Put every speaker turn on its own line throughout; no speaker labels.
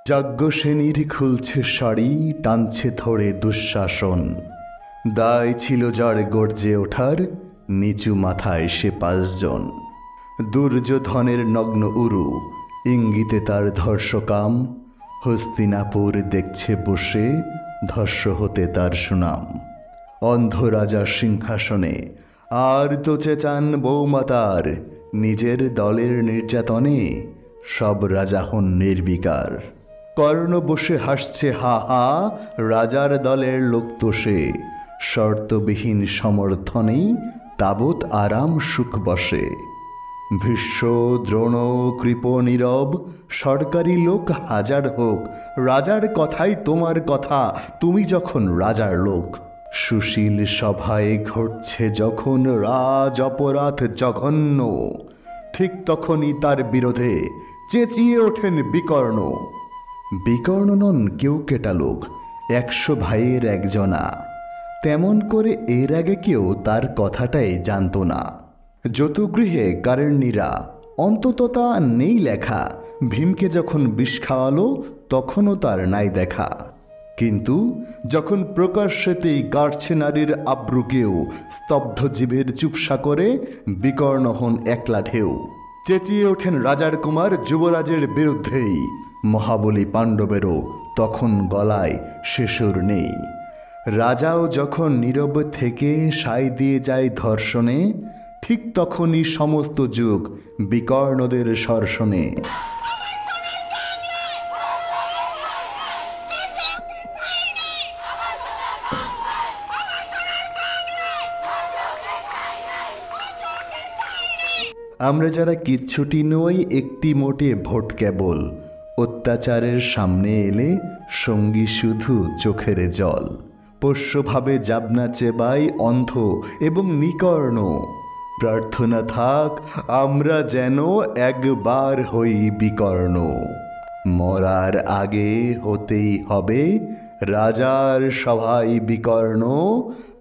যাজ্ঞসেনীর খুলছে শাড়ি, টানছে ধরে দুঃশাসন। দায় ছিল যার গর্জে ওঠার, নিচু মাথায় সে 5 জন। দুর্যোধনের নগ্ন উরু, ইঙ্গিতে তার ধর্ষকাম। হস্তিনাপুর দেখছে বসে, ধর্ষ হতে তার সুনাম। অন্ধ রাজার সিংহাসনে আর তো চেঁচান বৌমাতার, নিজের দলের নির্যাতনে সব রাজা হন নির্বিকার। কর্ণ বসে হাসছে হা হা, রাজার দলের লোক তো সে। শর্তবিহীন সমর্থনেই তাবৎ আরাম সুখ বসে। ভীষ্ম, দ্রোণ, কৃপ, নীরব, সরকারি লোক হাজার হোক, রাজার কথাই তোমার কথা, তুমি যখন রাজার লোক। সুশীল সভায় ঘটছে যখন রাজ অপরাধ জঘন্য, ঠিক তখনই তার বিরোধে চেঁচিয়ে ওঠেন বিকর্ণ। বিকর্ণ নন কেউ কেটা লোক, 100 ভাইয়ের একজনা। তেমন করে এর আগে কেউ তার কথাটাই জানত না। যতুগৃহে কারেন্নিরা, অন্তত তা নেই লেখা। ভীমকে যখন বিষ খাওয়ালো তখনও তার নাই দেখা। কিন্তু যখন প্রকাশ্যেতেই কাটছে নারীর আব্রুকেও, স্তব্ধ জীবের চুপসা করে বিকর্ণ হন একলা ঢেউ। চেঁচিয়ে ওঠেন রাজার কুমার যুবরাজের বিরুদ্ধেই। মহাবলী পাণ্ডবেরও তখন গলায় সে সুর নেই। রাজাও যখন নীরব থেকে সায় দিয়ে যায় ধর্ষণে, ঠিক তখনই সমস্ত যুগ বিকর্ণদের সর্ষণে। আমরা যারা কিচ্ছুটি নই, একটি মোটে ভোট কেবল, অত্যাচারের সামনে এলে সঙ্গী শুধু চোখের জল। পোষ্যভাবে যাবনা চেবাই অন্ধ এবং নিকর্ণ, প্রার্থনা থাক আমরা যেন একবার হই বিকর্ণ। মরার আগে হতেই হবে রাজার সভায় বিকর্ণ,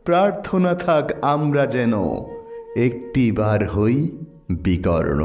প্রার্থনা থাক আমরা যেন একটিবার হই বিকর্ণ।